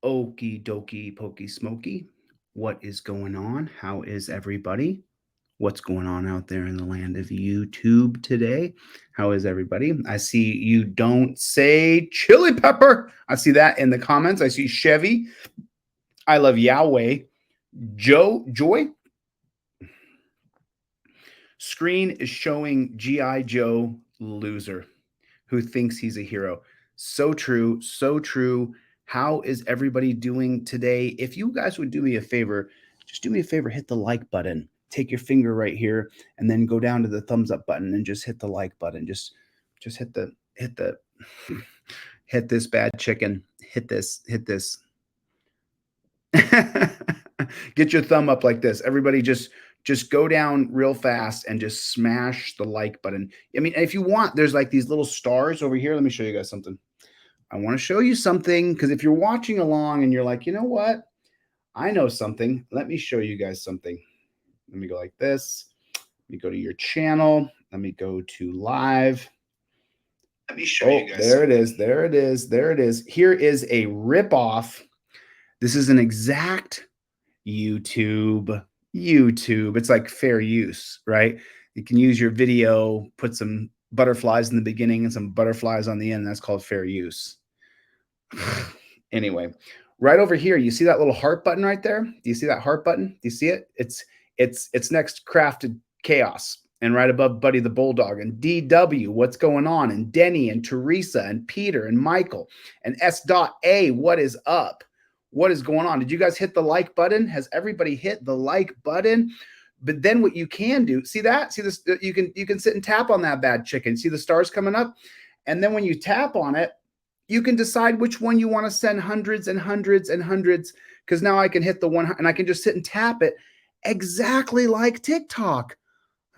Okie dokie pokey smoky. What is going on? How is everybody? What's going on out there in the land of YouTube today? How is everybody? I see you don't say chili pepper. I see that in the comments. I see Chevy. I love Yahweh. Joy. Screen is showing G.I. Joe loser who thinks he's a hero. So true. So true. How is everybody doing today? If you guys would do me a favor, just do me a favor, hit the like button. Take your finger right here and then go down to the thumbs up button and just hit the like button. Just hit the hit this bad chicken. Hit this. Get your thumb up like this. Everybody just go down real fast and just smash the like button. I mean, if you want, there's like these little stars over here. Let me show you guys something. I want to show you something because if you're watching along and you're like, you know what? I know something. Let me show you guys something. Let me go like this. Let me go to your channel. Let me go to live. Let me show you guys. There it is. There it is. There it is. Here is a ripoff. This is an exact YouTube. It's like fair use, right? You can use your video, put some butterflies in the beginning and some butterflies on the end. That's called fair use. Anyway, right over here, you see that little heart button right there? Do you see that heart button? Do you see it? It's next Crafted Chaos, and right above Buddy the Bulldog, and DW, what's going on? And Denny and Teresa and Peter and Michael and S.A, what is up? What is going on? Did you guys hit the like button? Has everybody hit the like button? But then what you can do, see that? See this? You can sit and tap on that bad chicken. See the stars coming up? And then when you tap on it, you can decide which one you want to send hundreds and hundreds and hundreds, because now I can hit the one and I can just sit and tap it exactly like TikTok.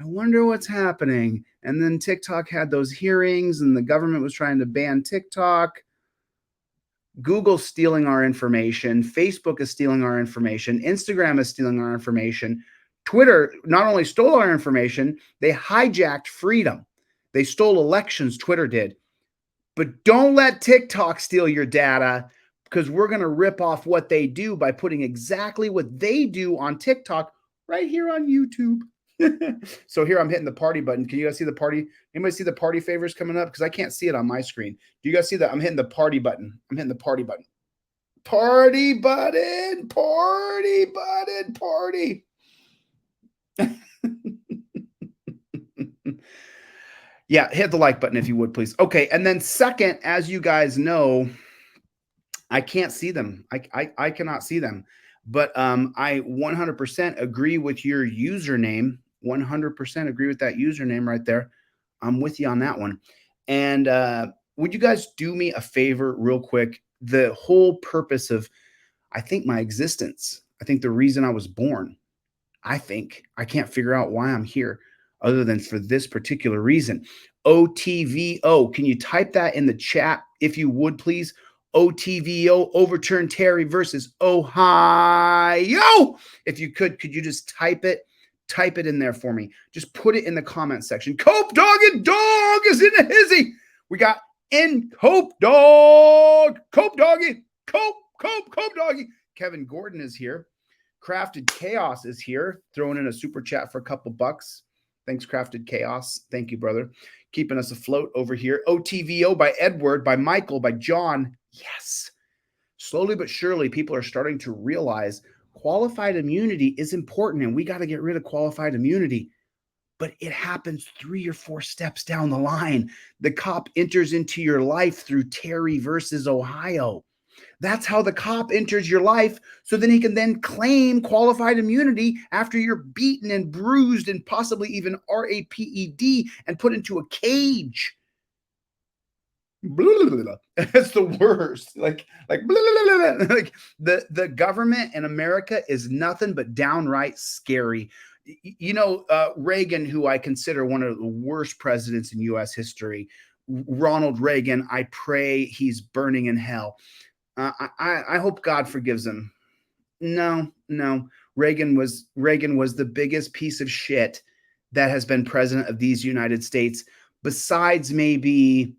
I wonder what's happening. And then TikTok had those hearings and the government was trying to ban TikTok. Google's stealing our information. Facebook is stealing our information. Instagram is stealing our information. Twitter not only stole our information, they hijacked freedom. They stole elections, Twitter did. But don't let TikTok steal your data, because we're going to rip off what they do by putting exactly what they do on TikTok right here on YouTube. So here I'm hitting the party button. Can you guys see the party? Anybody see the party favors coming up? Because I can't see it on my screen. Do you guys see that? I'm hitting the party button. I'm hitting the party button. Party button. Party button. Party. Yeah, hit the like button if you would, please. Okay, and then second, as you guys know, I can't see them. I cannot see them. But I 100% agree with your username. 100% agree with that username right there. I'm with you on that one. And would you guys do me a favor real quick? The whole purpose of, I think, my existence, I think the reason I was born, I can't figure out why I'm here other than for this particular reason. OTVO, can you type that in the chat if you would, please? OTVO, overturn Terry versus Ohio. If you could you just type it in there for me? Just put it in the comment section. Cope Dog and Dog is in a hizzy. We got in Cope Dog, Cope Doggy, Cope Doggy. Kevin Gordon is here. Crafted Chaos is here, throwing in a super chat for a couple bucks. Thanks, Crafted Chaos. Thank you, brother. Keeping us afloat over here. OTVO by Edward, by Michael, by John. Yes. Slowly but surely, people are starting to realize qualified immunity is important, and we got to get rid of qualified immunity. But it happens 3 or 4 steps down the line. The cop enters into your life through Terry versus Ohio. That's how the cop enters your life, so then he can then claim qualified immunity after you're beaten and bruised and possibly even RAPED and put into a cage. It's the worst. Like the government in America is nothing but downright scary. You know, Reagan, who I consider one of the worst presidents in U.S. history, Ronald Reagan, I pray he's burning in hell. I hope God forgives him. No. Reagan was the biggest piece of shit that has been president of these United States, besides maybe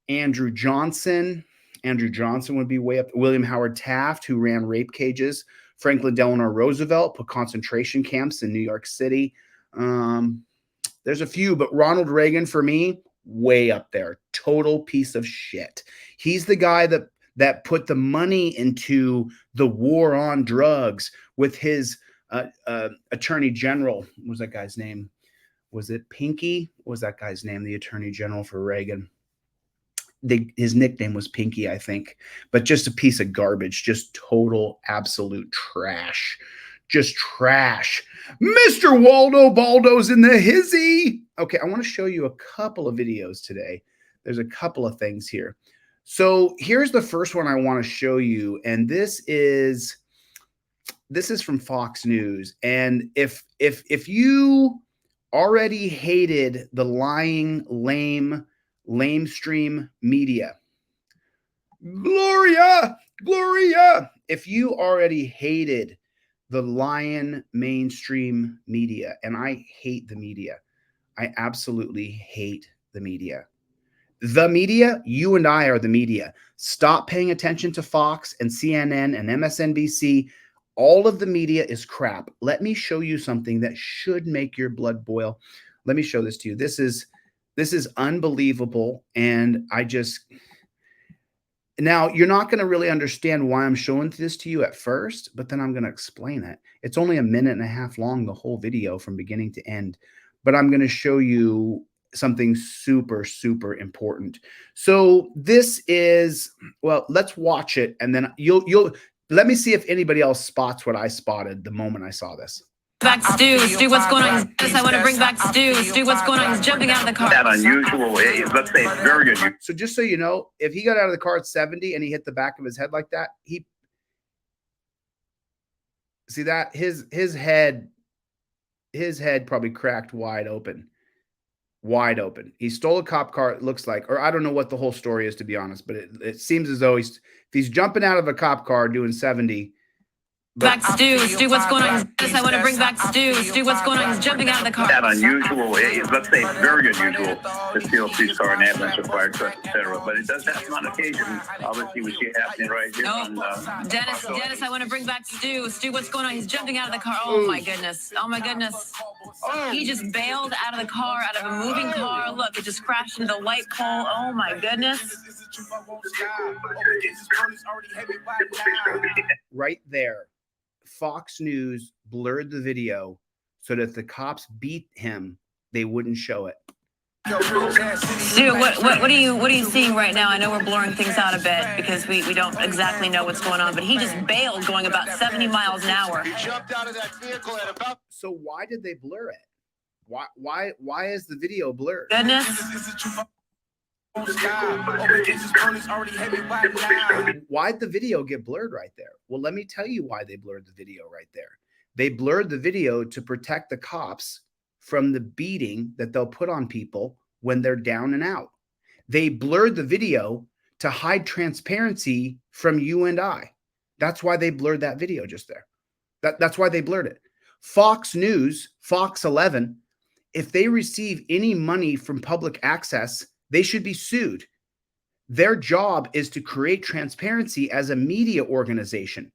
Andrew Johnson Andrew Johnson would be way up. William Howard Taft, who ran rape cages. Franklin Delano Roosevelt put concentration camps in New York City. There's a few, but Ronald Reagan, for me, way up there. Total piece of shit. He's the guy that put the money into the war on drugs with his attorney general. What was that guy's name? Was it Pinky? What was that guy's name? The attorney general for Reagan. His nickname was Pinky, I think, but just a piece of garbage, just total, absolute trash, just trash. Mr. Waldo Baldo's in the hizzy. Okay, I want to show you a couple of videos today. There's a couple of things here. So here's the first one I want to show you, and this is from Fox News. And if you already hated the lying, lamestream media, Gloria, if you already hated the lying mainstream media, and I hate the media, I absolutely hate the media. The media, you and I are the media. Stop paying attention to Fox and CNN and MSNBC. All of the media is crap. Let me show you something that should make your blood boil. Let me show this to you. This is unbelievable. And now you're not going to really understand why I'm showing this to you at first, but then I'm going to explain it. It's only a minute and a half long, the whole video from beginning to end, but I'm going to show you something super, super important. So this is, well, let's watch it. And then you'll let me see if anybody else spots what I spotted the moment I saw this. Back Stu, what's going on? I want to bring back Stu, what's going on? He's jumping out of the car. That unusual, let's say it's very unusual. So just so you know, if he got out of the car at 70 and he hit the back of his head like that, see that his head probably cracked wide open. He stole a cop car, it looks like, or I don't know what the whole story is, to be honest, but it seems as though if he's jumping out of a cop car doing 70. Back Stu, what's going on? I want to bring back Stu, what's going on? He's jumping out of the car. That unusual, let's say it's very unusual to steal police car and ambulance or fire truck, etc. But it does happen on occasion. Obviously, we see it happening right here. Dennis, I want to bring back Stu, what's going on? He's jumping out of the car. Oh my goodness. He just bailed out of the car, out of a moving car. Look, it just crashed into the light pole. Oh my goodness. Right there. Fox News blurred the video so that if the cops beat him, they wouldn't show it. Stu, what are you seeing right now? I know we're blurring things out a bit because we don't exactly know what's going on, but he just bailed going about 70 miles an hour. He jumped out of that vehicle at about. So why did they blur it? Why is the video blurred? Goodness. Why'd the video get blurred right there? Well, let me tell you why they blurred the video right there. They blurred the video to protect the cops from the beating that they'll put on people when they're down and out. They blurred the video to hide transparency from you and I. That's why they blurred that video just there. That's why they blurred it. Fox News, Fox 11, if they receive any money from public access, they should be sued. Their job is to create transparency as a media organization,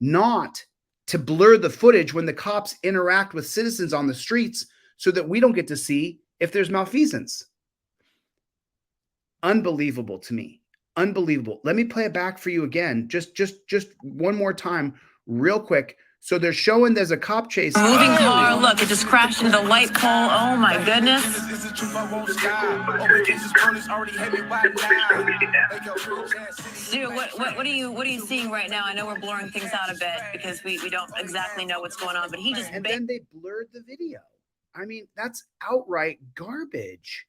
not to blur the footage when the cops interact with citizens on the streets so that we don't get to see if there's malfeasance. Unbelievable to me. Unbelievable. Let me play it back for you again. Just one more time, real quick. So they're showing there's a cop chase. Moving car, look, it just crashed into the light pole. Oh my goodness. Stu, what are you seeing right now? I know we're blurring things out a bit because we don't exactly know what's going on, but he just and then they blurred the video. I mean, that's outright garbage.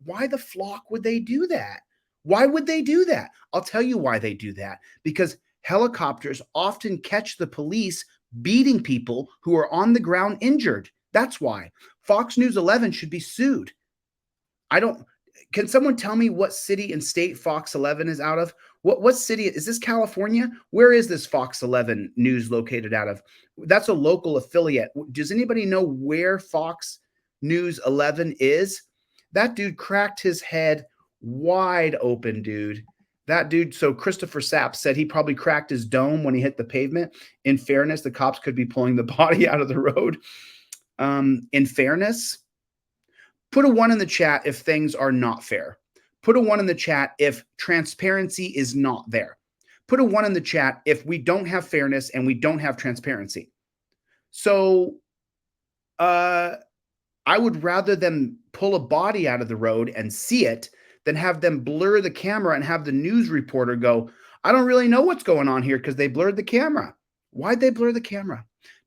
Why the flock would they do that? Why would they do that? I'll tell you why they do that. Because helicopters often catch the police beating people who are on the ground injured. That's why. Fox News 11 should be sued. Can someone tell me what city and state Fox 11 is out of? What city? Is this California? Where is this Fox 11 News located out of? That's a local affiliate. Does anybody know where Fox News 11 is? That dude cracked his head wide open, dude. That dude, so Christopher Sapp said he probably cracked his dome when he hit the pavement. In fairness, the cops could be pulling the body out of the road. In fairness, put a 1 in the chat if things are not fair. Put a 1 in the chat if transparency is not there. Put a 1 in the chat if we don't have fairness and we don't have transparency. So I would rather them pull a body out of the road and see it than have them blur the camera and have the news reporter go, I don't really know what's going on here because they blurred the camera. Why'd they blur the camera?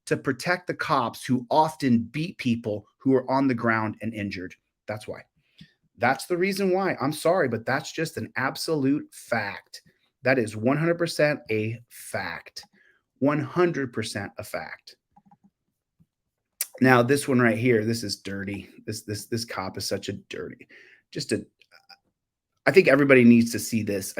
To protect the cops who often beat people who are on the ground and injured. That's why. That's the reason why. I'm sorry, but that's just an absolute fact. That is 100% a fact. 100% a fact. Now, this one right here, this is dirty. This cop is such a dirty, I think everybody needs to see this.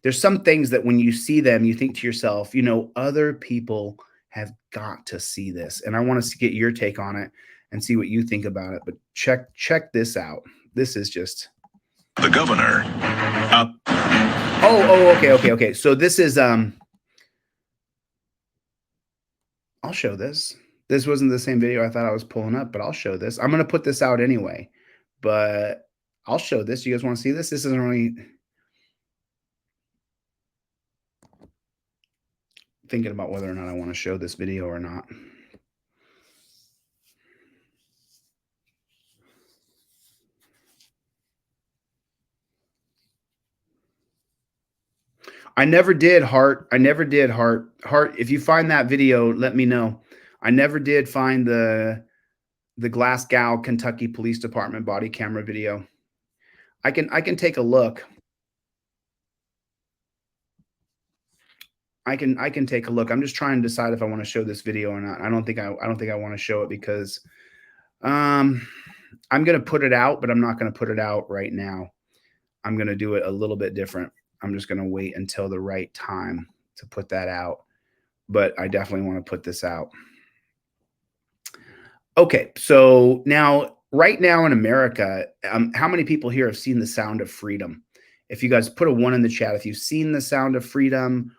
There's some things that when you see them, you think to yourself, other people have got to see this. And I want to get your take on it and see what you think about it. But check this out. This is just the governor. Okay. So this is I'll show this. This wasn't the same video I thought I was pulling up, but I'll show this. I'm going to put this out anyway, but I'll show this. You guys want to see this? This isn't really thinking about whether or not I want to show this video or not. I never did, Hart. I never did, Hart. Hart, if you find that video, let me know. I never did find the Glasgow, Kentucky Police Department body camera video. I can take a look. I can take a look. I'm just trying to decide if I want to show this video or not. I don't think I want to show it because I'm going to put it out, but I'm not going to put it out right now. I'm going to do it a little bit different. I'm just going to wait until the right time to put that out, but I definitely want to put this out. Okay, so right now in America, how many people here have seen The Sound of Freedom? If you guys put a 1 in the chat, if you've seen The Sound of Freedom,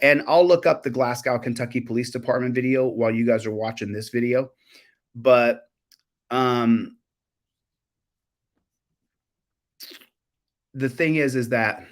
and I'll look up the Glasgow, Kentucky Police Department video while you guys are watching this video. But the thing is that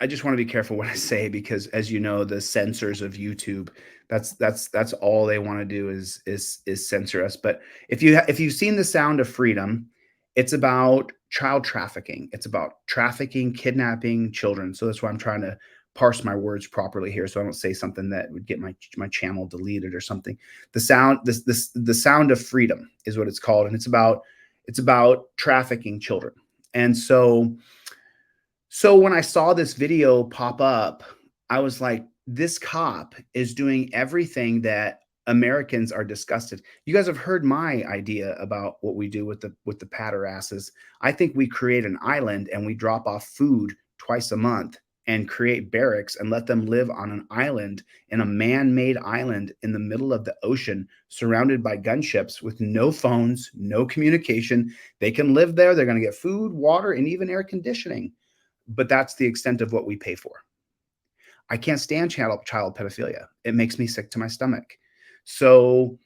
I just want to be careful what I say because, as you know, the censors of YouTube, that's all they want to do is censor us. But if you've seen The Sound of Freedom, it's about child trafficking. It's about trafficking, kidnapping children. So that's why I'm trying to parse my words properly here, so I don't say something that would get my channel deleted or something. The Sound of Freedom is what it's called, and it's about trafficking children. And so when I saw this video pop up, I was like, this cop is doing everything that Americans are disgusted. You guys have heard my idea about what we do with the patter asses. I think we create an island and we drop off food twice a month and create barracks and let them live on an island, in a man-made island in the middle of the ocean, surrounded by gunships with no phones, no communication. They can live there. They're going to get food, water, and even air conditioning. But that's the extent of what we pay for. I can't stand child pedophilia. It makes me sick to my stomach. So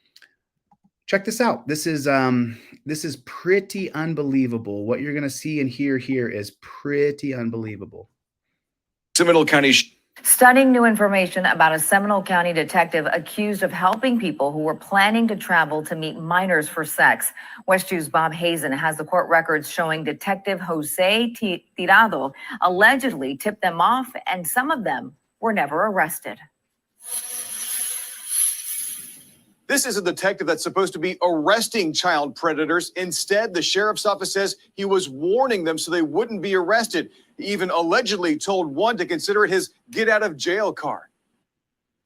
check this out. This is pretty unbelievable. What you're going to see and hear here is pretty unbelievable. Seminole County. Stunning new information about a Seminole County detective accused of helping people who were planning to travel to meet minors for sex. West 2's Bob Hazen has the court records showing Detective Jose Tirado allegedly tipped them off, and some of them were never arrested. This is a detective that's supposed to be arresting child predators. Instead, the sheriff's office says he was warning them so they wouldn't be arrested. He even allegedly told one to consider it his get out of jail card.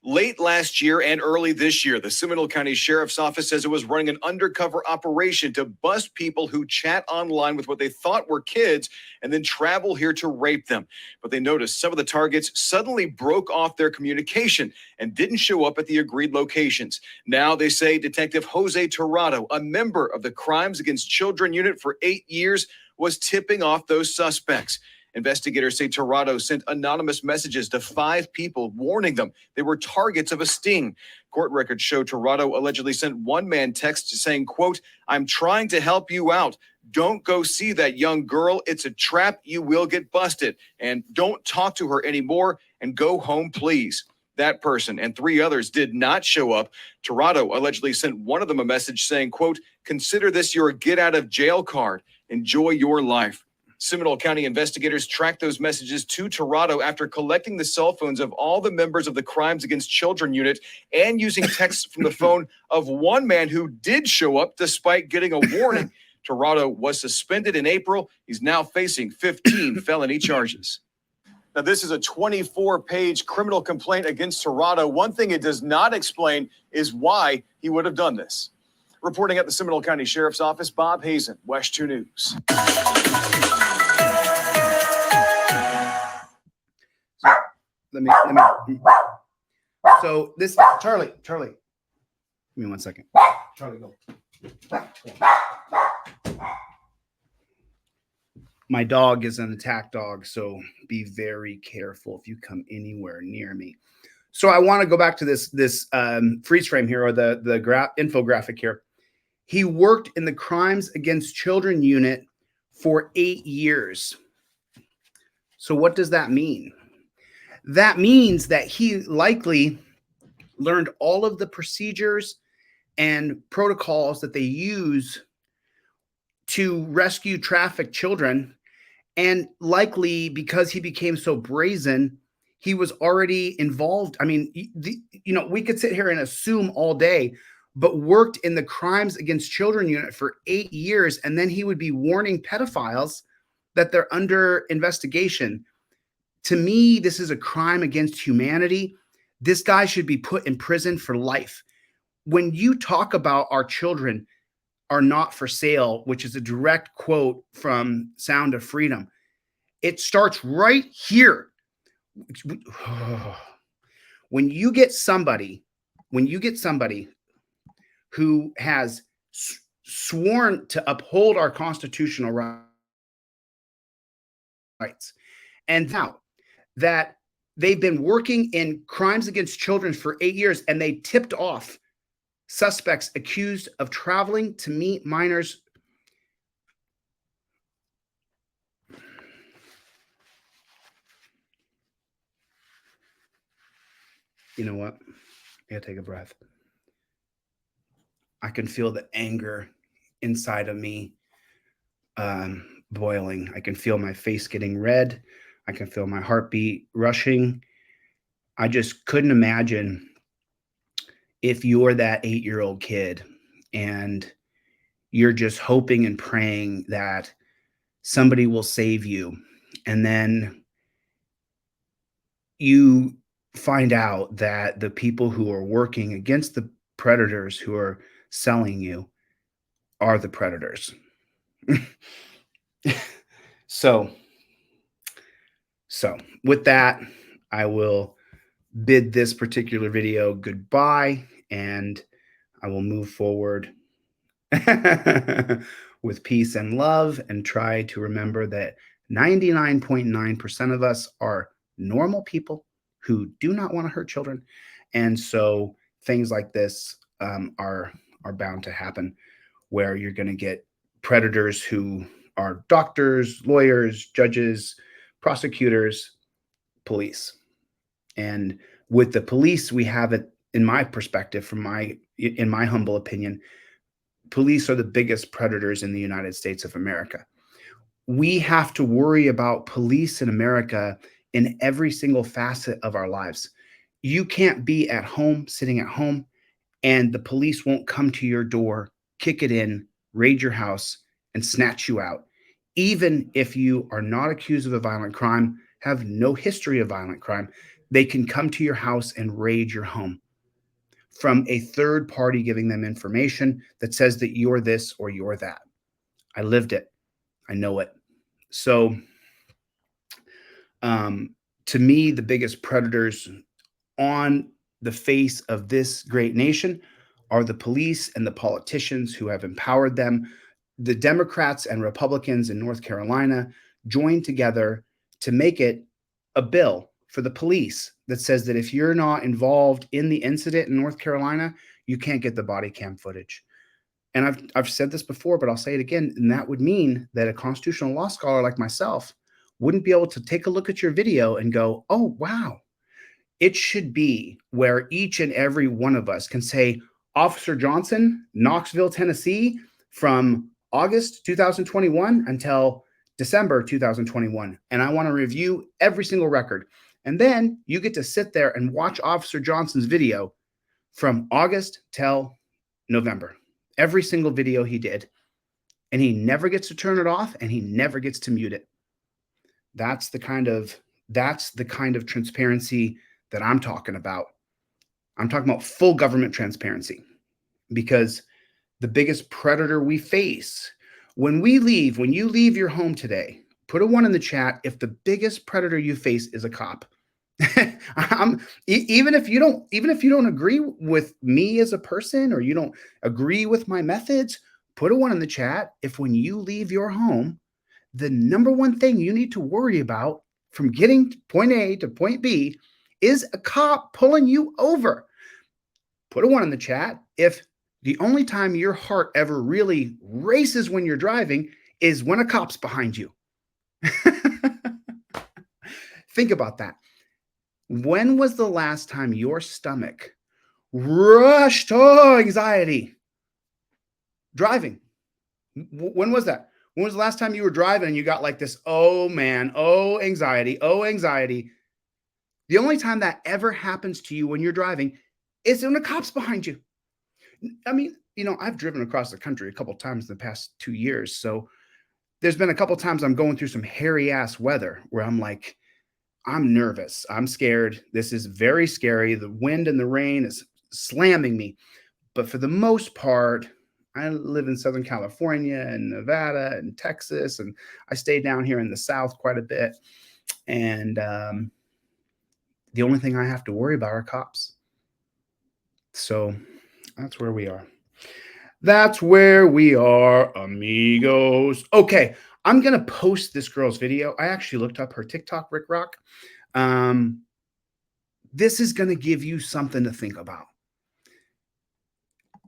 Late last year and early this year, the Seminole County Sheriff's Office says it was running an undercover operation to bust people who chat online with what they thought were kids and then travel here to rape them. But they noticed some of the targets suddenly broke off their communication and didn't show up at the agreed locations. Now they say Detective Jose Tirado, a member of the Crimes Against Children unit for 8 years, was tipping off those suspects. Investigators say Tirado sent anonymous messages to 5 people warning them they were targets of a sting. Court records show Tirado allegedly sent one man text saying, quote, "I'm trying to help you out. Don't go see that young girl. It's a trap. You will get busted. And don't talk to her anymore and go home, please." That person and 3 others did not show up. Tirado allegedly sent one of them a message saying, quote, "Consider this your get out of jail card. Enjoy your life." Seminole County investigators tracked those messages to Tirado after collecting the cell phones of all the members of the Crimes Against Children unit and using texts from the phone of one man who did show up despite getting a warning. Tirado was suspended in April. He's now facing 15 felony charges. Now, this is a 24-page criminal complaint against Tirado. One thing it does not explain is why he would have done this. Reporting at the Seminole County Sheriff's Office, Bob Hazen, West 2 News. Let me. So this, Charlie, give me 1 second. Charlie, go. My dog is an attack dog, so be very careful if you come anywhere near me. So I want to go back to this freeze frame here, or the infographic here. He worked in the Crimes Against Children unit for 8 years. So what does that mean? That means that he likely learned all of the procedures and protocols that they use to rescue trafficked children. And likely because he became so brazen, he was already involved. I mean, we could sit here and assume all day, but worked in the Crimes Against Children unit for 8 years. And then he would be warning pedophiles that they're under investigation. To me, this is a crime against humanity. This guy should be put in prison for life. When you talk about our children are not for sale, which is a direct quote from Sound of Freedom, it starts right here. When you get somebody who has sworn to uphold our constitutional rights, and now that they've been working in Crimes Against Children for 8 years, and they tipped off suspects accused of traveling to meet minors. You know what? I gotta take a breath. I can feel the anger inside of me boiling. I can feel my face getting red. I can feel my heartbeat rushing. I just couldn't imagine if you're that 8-year-old kid and you're just hoping and praying that somebody will save you. And then you find out that the people who are working against the predators who are selling you are the predators. So with that, I will bid this particular video goodbye, and I will move forward with peace and love, and try to remember that 99.9% of us are normal people who do not want to hurt children. And so things like this are bound to happen, where you're going to get predators who are doctors, lawyers, judges, prosecutors, police. And with the police, we have it, in my perspective, in my humble opinion, police are the biggest predators in the United States of America. We have to worry about police in America in every single facet of our lives. You can't be at home, sitting at home, and the police won't come to your door, kick it in, raid your house, and snatch you out. Even if you are not accused of a violent crime, have no history of violent crime, they can come to your house and raid your home from a third party giving them information that says that you're this or you're that. I lived it. I know it. So, to me, the biggest predators on the face of this great nation are the police and the politicians who have empowered them. The Democrats and Republicans in North Carolina joined together to make it a bill for the police that says that if you're not involved in the incident in North Carolina, you can't get the body cam footage. And I've said this before, but I'll say it again. And that would mean that a constitutional law scholar like myself wouldn't be able to take a look at your video and go, oh, wow. It should be where each and every one of us can say, Officer Johnson, Knoxville, Tennessee, from August 2021 until December 2021. And I want to review every single record. And then you get to sit there and watch Officer Johnson's video from August till November. Every single video he did. And he never gets to turn it off and he never gets to mute it. That's the kind of transparency that I'm talking about. I'm talking about full government transparency, because the biggest predator we face when you leave your home today, put a 1 in the chat if the biggest predator you face is a cop. Even if you don't agree with me as a person, or you don't agree with my methods, put a 1 in the chat if when you leave your home, the number one thing you need to worry about from getting point A to point B is a cop pulling you over. Put a 1 in the chat if the only time your heart ever really races when you're driving is when a cop's behind you. Think about that. When was the last time your stomach rushed to anxiety? Driving. When was that? When was the last time you were driving and you got like this, oh man, oh anxiety, oh anxiety? The only time that ever happens to you when you're driving is when a cop's behind you. I mean, I've driven across the country a couple of times in the past 2 years. So there's been a couple of times I'm going through some hairy ass weather where I'm like, I'm nervous. I'm scared. This is very scary. The wind and the rain is slamming me. But for the most part, I live in Southern California and Nevada and Texas, and I stay down here in the South quite a bit. And the only thing I have to worry about are cops. So that's where we are. That's where we are, amigos. Okay, I'm going to post this girl's video. I actually looked up her TikTok, Rick Rock. This is going to give you something to think about.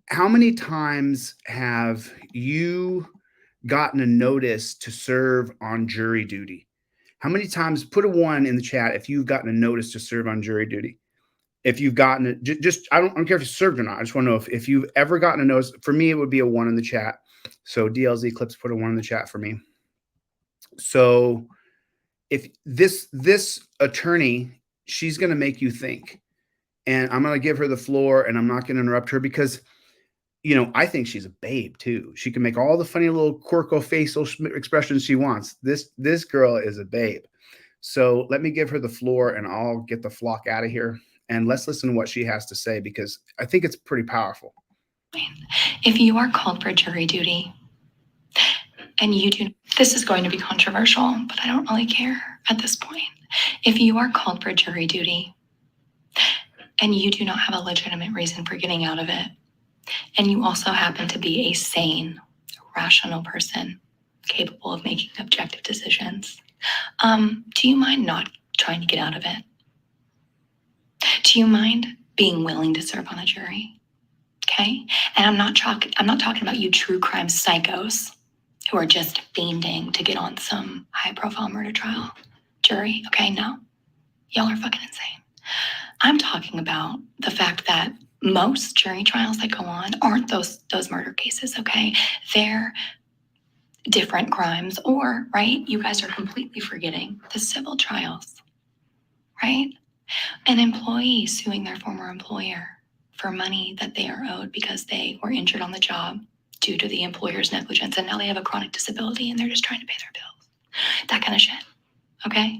How many times have you gotten a notice to serve on jury duty? How many times, put a 1 in the chat if you've gotten a notice to serve on jury duty. If you've gotten it, I don't care if you served or not. I just want to know if you've ever gotten a notice. For me, it would be a 1 in the chat. So DLZ Clips put a 1 in the chat for me. So if this attorney, she's going to make you think, and I'm going to give her the floor, and I'm not going to interrupt her because, I think she's a babe too. She can make all the funny little quirko facial expressions she wants. This girl is a babe. So let me give her the floor, and I'll get the flock out of here. And let's listen to what she has to say, because I think it's pretty powerful. If you are called for jury duty and this is going to be controversial, but I don't really care at this point. If you are called for jury duty and you do not have a legitimate reason for getting out of it, and you also happen to be a sane, rational person capable of making objective decisions, do you mind not trying to get out of it? Do you mind being willing to serve on a jury? Okay? And I'm not talking about you true crime psychos who are just fiending to get on some high-profile murder trial jury. Okay, no. Y'all are fucking insane. I'm talking about the fact that most jury trials that go on aren't those murder cases, okay? They're different crimes, or, right, you guys are completely forgetting the civil trials, right? An employee suing their former employer for money that they are owed because they were injured on the job due to the employer's negligence, and now they have a chronic disability and they're just trying to pay their bills. That kind of shit, okay?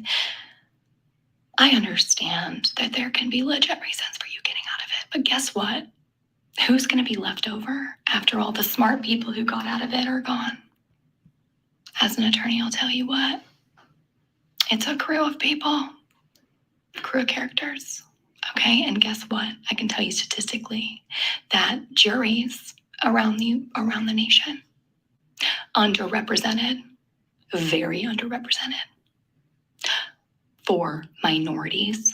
I understand that there can be legit reasons for you getting out of it, but guess what? Who's going to be left over after all the smart people who got out of it are gone? As an attorney, I'll tell you what, it's a crew of people, crew of characters. Okay, and guess what? I can tell you statistically that juries around the nation, underrepresented, very underrepresented, for minorities,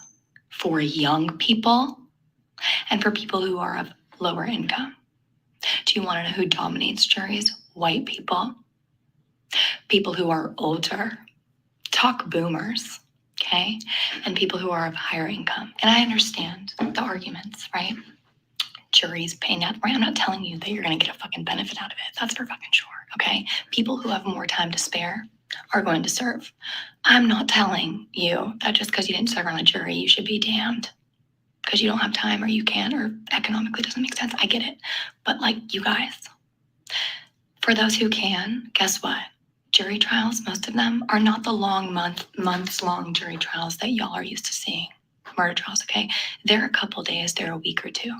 for young people, and for people who are of lower income. Do you want to know who dominates juries? White people, people who are older, talk boomers, okay, and people who are of higher income. And I understand the arguments, right? Juries paying out, right? I'm not telling you that you're going to get a fucking benefit out of it. That's for fucking sure, okay? People who have more time to spare are going to serve. I'm not telling you that just because you didn't serve on a jury, you should be damned because you don't have time or you can't or economically doesn't make sense. I get it. But like you guys, for those who can, guess what? Jury trials, most of them are not the long months long jury trials that y'all are used to seeing. Murder trials, okay? They're a couple days, they're a week or two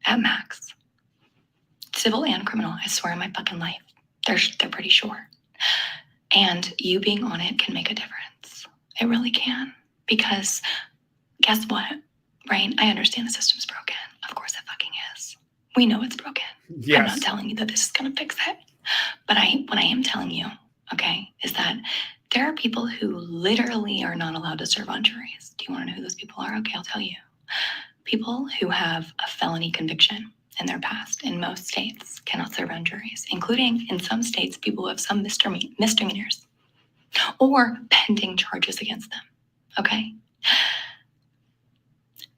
at max. Civil and criminal, I swear on my fucking life. They're pretty short. And you being on it can make a difference. It really can. Because guess what, right? I understand the system's broken. Of course it fucking is. We know it's broken. Yes. I'm not telling you that this is going to fix it. But what I am telling you, okay, is that there are people who literally are not allowed to serve on juries. Do you want to know who those people are? Okay, I'll tell you. People who have a felony conviction in their past in most states cannot serve on juries, including in some states, people who have some misdemeanors or pending charges against them, okay?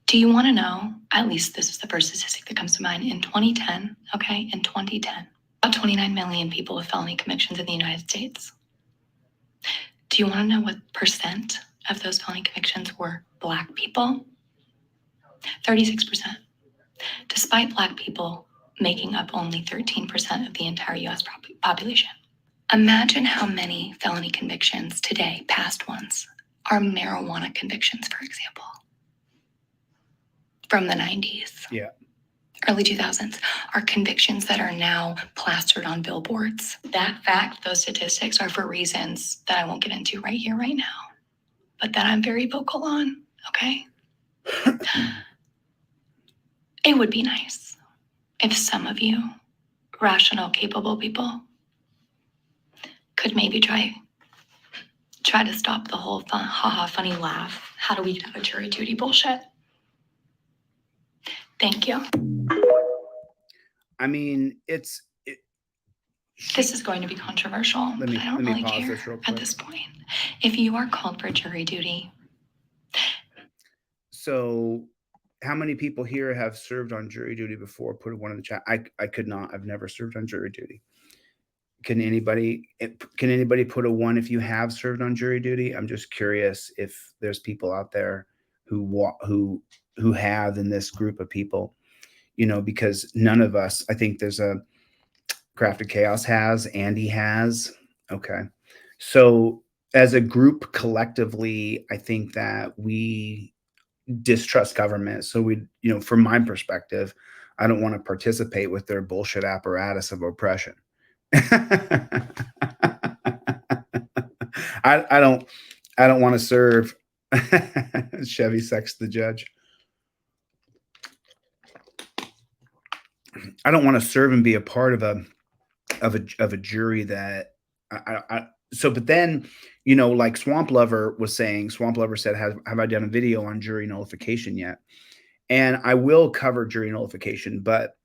Do you want to know, at least this is the first statistic that comes to mind, in 2010, okay, in 2010, about 29 million people with felony convictions in the United States. Do you want to know what percent of those felony convictions were Black people? 36%. Despite Black people making up only 13% of the entire US population. Imagine how many felony convictions today, past ones, are marijuana convictions, for example, from the 90s. Yeah. Early 2000s, are convictions that are now plastered on billboards. That fact, those statistics are for reasons that I won't get into right here, right now, but that I'm very vocal on, okay? It would be nice if some of you rational, capable people could maybe try to stop the whole fun, haha, funny laugh. How do we get out of jury duty bullshit? Thank you. I mean, This is going to be controversial, but I don't really care at this point. If you are called for jury duty. So how many people here have served on jury duty before? Put one in the chat. I could not. I've never served on jury duty. Can anybody put a 1 if you have served on jury duty? I'm just curious if there's people out there who have in this group of people, you know, because none of us, I think there's a Crafted Chaos has, Andy has. Okay. So as a group collectively, I think that we distrust government. So we, you know, from my perspective, I don't want to participate with their bullshit apparatus of oppression. I don't want to serve. Chevy sex the judge. I don't want to serve and be a part of a jury that but then, you know, like Swamp Lover was saying, Swamp Lover said, have I done a video on jury nullification yet? And I will cover jury nullification, but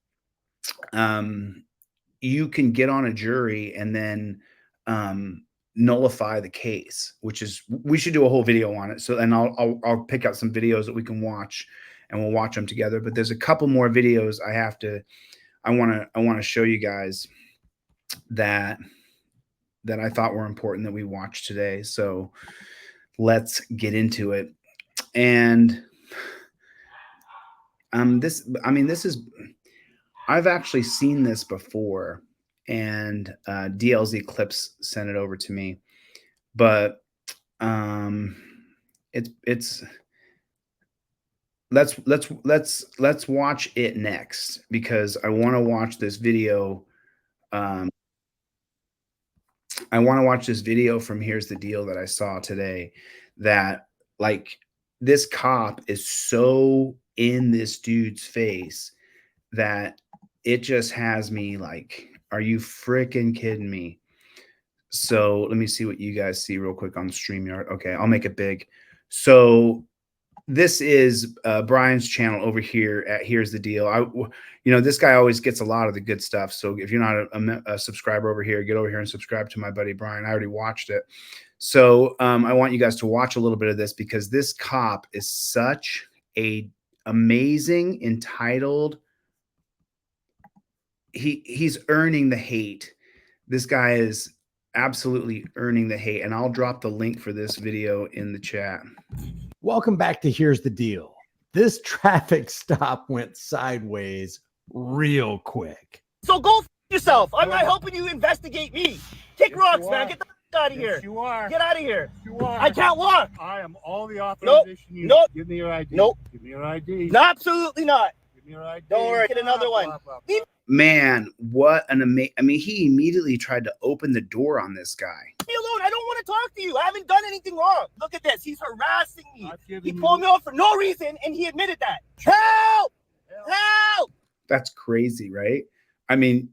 you can get on a jury and then nullify the case, which is, we should do a whole video on it. So, and I'll pick out some videos that we can watch and we'll watch them together. But there's a couple more videos I want to show you guys that I thought were important that we watched today. So let's get into it. And I've actually seen this before, and DLZ Clips sent it over to me, but it's let's watch it next, because I want to watch this video. I want to watch this video from Here's the Deal that I saw today, that like this cop is so in this dude's face that it just has me like, are you freaking kidding me? So let me see what you guys see real quick on StreamYard. Okay, I'll make it big. So this is Brian's channel over here at Here's the Deal. This guy always gets a lot of the good stuff. So if you're not a subscriber over here, get over here and subscribe to my buddy Brian. I already watched it. So I want you guys to watch a little bit of this, because this cop is such a amazing, entitled. He's earning the hate. This guy is absolutely earning the hate. And I'll drop the link for this video in the chat. Welcome back to Here's the Deal. This traffic stop went sideways real quick. So go f yourself. I'm not helping you investigate me. Kick rocks, man. Get the f out of here. You are. Get out of here. You are. I can't walk. I am all the authorization you Nope. Give me your ID. Nope. Give me your ID. No, absolutely not. Give me your ID. Don't worry. Get another one. Leave Man, what an amazing. I mean, he immediately tried to open the door on this guy. me alone. I don't want to talk to you. I haven't done anything wrong. Look at this. He's harassing me. I've given He you- pulled me over for no reason, and he admitted that. Help! Help! That's crazy, right? I mean,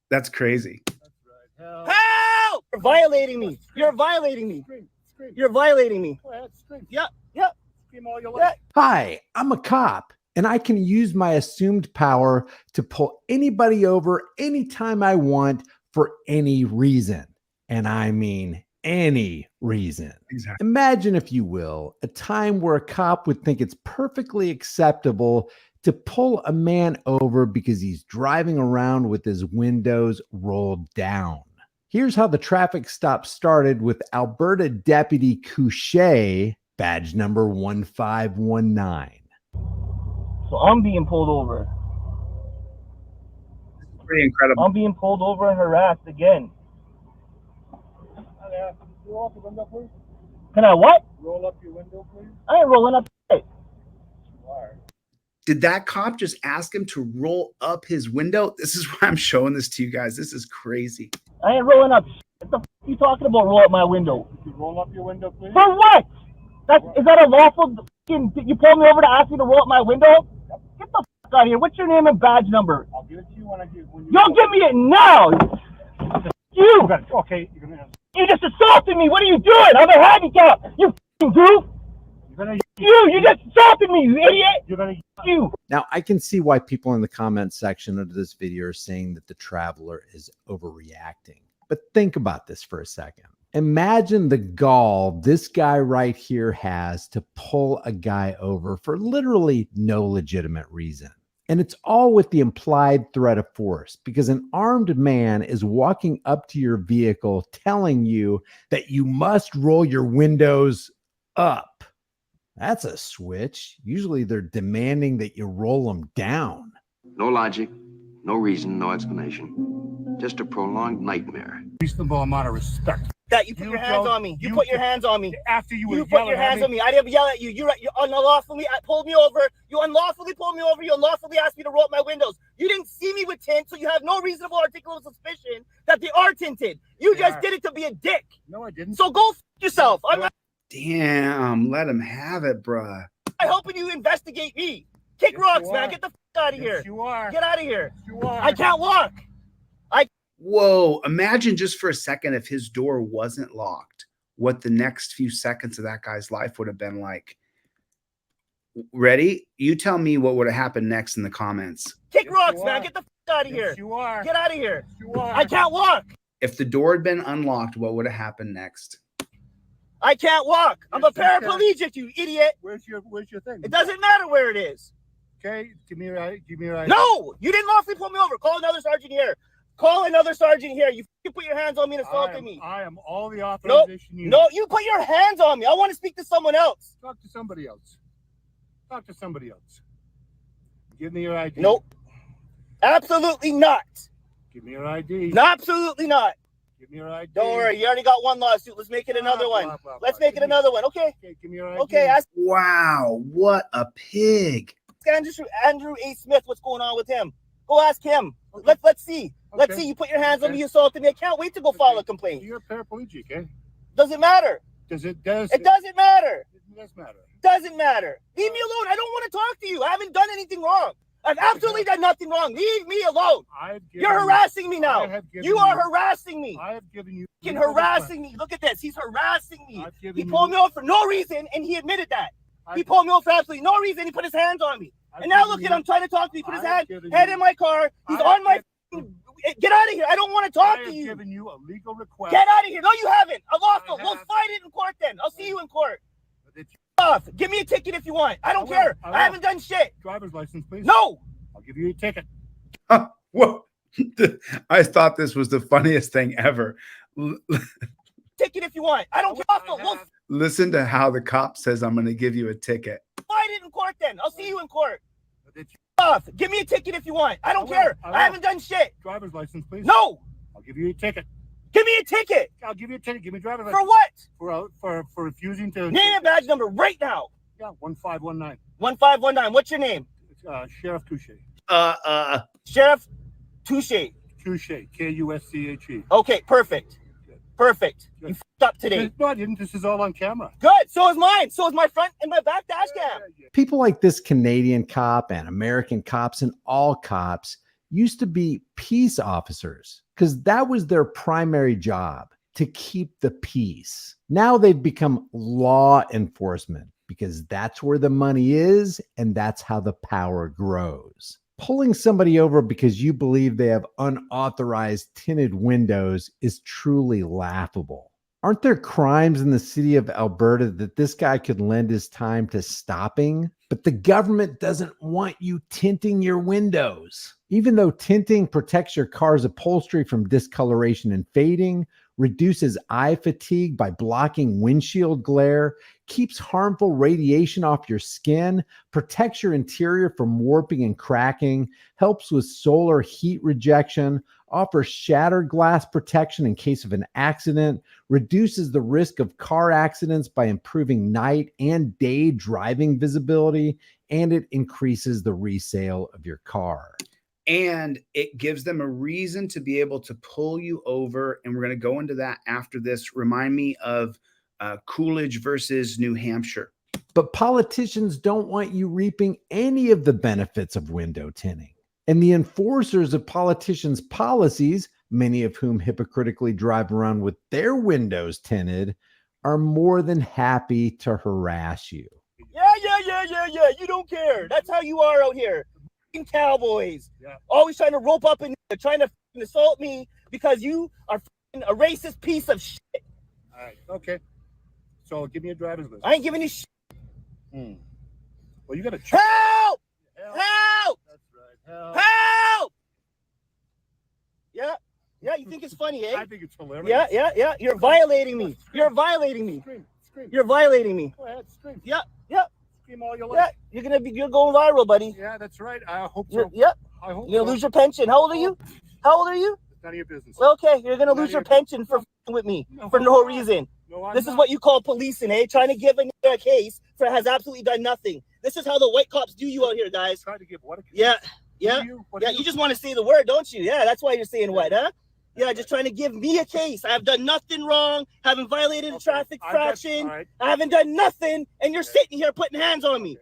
that's crazy. That's right. Hell. Help! You're violating me. You're violating me. Scream. Scream. You're violating me. Go ahead. Scream. Yep. Yep. Scream all your Yeah. life. Hi, I'm a cop, and I can use my assumed power to pull anybody over anytime I want for any reason. And I mean any reason. Exactly. Imagine, if you will, a time where a cop would think it's perfectly acceptable to pull a man over because he's driving around with his windows rolled down. Here's how the traffic stop started with Alberta Deputy Chille, badge number 1519. So I'm being pulled over. Pretty incredible. I'm being pulled over and harassed again. Roll up your window, please. Can I what? Roll up your window, please. I ain't rolling up. Shit. You are. Did that cop just ask him to roll up his window? This is why I'm showing this to you guys. This is crazy. I ain't rolling up. Shit. What the f you talking about? Roll up my window. Could you roll up your window, please? For what? Is that a lawful? You pulled me over to ask me to roll up my window? Get the f out of here. What's your name and badge number? I'll give it to you when you. Don't give me it now. You. Okay. You're gonna. You just assaulted me. What are you doing? I'm a handicap. You f***ing goof. You just assaulted me, you idiot. You're gonna. You. Now, I can see why people in the comments section of this video are saying that the traveler is overreacting. But think about this for a second. Imagine the gall this guy right here has to pull a guy over for literally no legitimate reason. And it's all with the implied threat of force, because an armed man is walking up to your vehicle telling you that you must roll your windows up. That's a switch. Usually they're demanding that you roll them down. No logic, no reason, no explanation. Just a prolonged nightmare. Reasonable amount of respect. That you put your hands on me. You put your hands on me. After you were You put your hands on me. I didn't yell at you. You unlawfully pulled me over. You unlawfully pulled me over. You unlawfully asked me to roll up my windows. You didn't see me with tint, so you have no reasonable articulable suspicion that they are tinted. You just did it to be a dick. No, I didn't. So go f yourself. I'm not Damn, let him have it, bruh. helping you investigate me. Kick rocks, man. Get the f out of here. You are. Get out of here. You are. I can't walk. Whoa, imagine just for a second if his door wasn't locked, what the next few seconds of that guy's life would have been like. Ready? You tell me what would have happened next in the comments. Kick Yes, rocks, you man. are. Get the f out of here. Yes, you are. Get out of here. You are. I can't walk. If the door had been unlocked, what would have happened next? I can't walk. I'm a Yes, you can. paraplegic, you idiot. Where's your thing? It doesn't matter where it is. Okay, give me your ID. Give me your ID. No, you didn't lawfully pull me over. Call another sergeant here. Call another sergeant here. You put your hands on me and assaulted me. I am all the authorization you No, you put your hands on me. I want to speak to someone else. Talk to somebody else. Talk to somebody else. Give me your ID. Nope. Absolutely not. Give me your ID. No, absolutely not. Give me your ID. Don't worry, you already got one lawsuit. Let's make it another one. Let's make it another one. Okay. Give me your ID. Okay. Ask Wow, what a pig. Andrew A. Smith what's going on with him. Go ask him. Okay. Let's see. Let's Okay. see. You put your hands on Okay. me. You assaulted me. I can't wait to go file a complaint. You're paraplegic, eh? Doesn't matter. It does. It doesn't matter. It does matter. Doesn't matter. Leave me alone. I don't want to talk to you. I haven't done anything wrong. I've absolutely done nothing wrong. Leave me alone. You're harassing me now. You are harassing me. I have given you. Fucking harassing me. Look at this. He's harassing me. I've given He you- pulled me over for no reason, and he admitted that. He pulled me over for absolutely no reason. He put his hands on me. And now look at him trying to talk to me. Put his head in my car. He's on my. Get out of here. I don't want to talk to you. I've given you a legal request. Get out of here. No, you haven't. I lost it. We'll fight it in court then. I'll see you in court. Off. Give me a ticket if you want. I don't care. I haven't done shit. Driver's license, please. No. I'll give you a ticket. Whoa. I thought this was the funniest thing ever. Ticket if you want. I don't care. We'll Listen to how the cop says, I'm going to give you a ticket. fight it in court then. I'll see you in court. Off. Give me a ticket if you want. I don't care. I haven't done shit. Driver's license, please. No. I'll give you a ticket. Give me a ticket. I'll give you a ticket. Give me a driver's For license. what? For refusing to. Name and badge number right now. Yeah, 1519. 1519. What's your name? Sheriff Touche. Sheriff Touche. Touche. Kusche. Okay, perfect. Perfect. You f***ed up today. No, I didn't. This is all on camera. Good. So is mine. So is my front and my back dash cam. People like this Canadian cop and American cops and all cops used to be peace officers because that was their primary job, to keep the peace. Now they've become law enforcement because that's where the money is and that's how the power grows. Pulling somebody over because you believe they have unauthorized tinted windows is truly laughable. Aren't there crimes in the city of Alberta that this guy could lend his time to stopping? But the government doesn't want you tinting your windows. Even though tinting protects your car's upholstery from discoloration and fading, reduces eye fatigue by blocking windshield glare, keeps harmful radiation off your skin, protects your interior from warping and cracking, helps with solar heat rejection, offers shattered glass protection in case of an accident, reduces the risk of car accidents by improving night and day driving visibility, and it increases the resale of your car. And it gives them a reason to be able to pull you over. And we're going to go into that after this. Remind me of Coolidge versus New Hampshire. But politicians don't want you reaping any of the benefits of window tinting. And the enforcers of politicians' policies, many of whom hypocritically drive around with their windows tinted, are more than happy to harass you. Yeah. You don't care. That's how you are out here. Cowboys. Yeah. Always trying to rope up and trying to assault me because you are a racist piece of shit. All right. Okay. So give me a driver's license. I ain't giving you shit. Well, you got to help! Help! That's right. Help! Yeah. You think it's funny, eh? I think it's hilarious. Yeah. You're violating me. You're violating me. Scream. You're violating me. Go ahead, scream. Yeah. Scream all you like. Yeah. You're going viral, buddy. Yeah, that's right. I hope so. Yep. I hope You're gonna so. lose your pension. How old are you? It's none of your business. Okay, you're gonna lose your pension for with me for no reason. No, I'm this not. is what you call policing, eh? Trying to give a case for has absolutely done nothing. This is how the white cops do you out here, guys. Try to give what a case? Yeah. You just want to say the word, don't you? Yeah, that's why you're saying what, huh? Yeah, just trying to give me a case. I have done nothing wrong. Haven't violated a traffic infraction. Right. I haven't done nothing, and you're sitting here putting hands on me.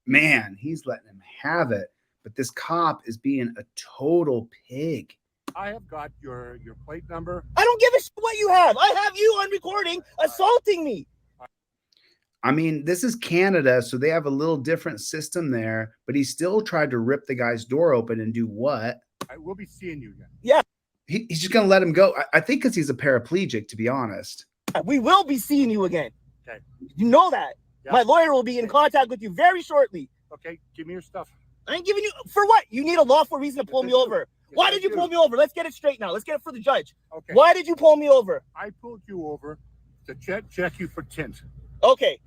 Man, he's letting him have it. But this cop is being a total pig. I have got your plate number. I don't give a shit what you have. I have you on recording assaulting me. I mean, this is Canada, so they have a little different system there, but he still tried to rip the guy's door open and do what? I will be seeing you again. Yeah. He's just going to let him go. I think because he's a paraplegic, to be honest. We will be seeing you again. Okay. You know that. Yeah. My lawyer will be in contact with you very shortly. Okay, give me your stuff. I ain't giving you for what? You need a lawful reason to pull me over. Why did you pull me over? Let's get it straight now. Let's get it for the judge. Okay. Why did you pull me over? I pulled you over to check you for tint. Okay.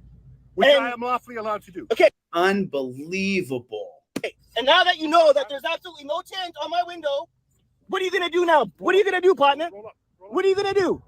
Which I am lawfully allowed to do. Okay. Unbelievable. Okay. And now that you know that there's absolutely no tint on my window, what are you gonna do now? What are you gonna do, partner? Roll up. What are you gonna do?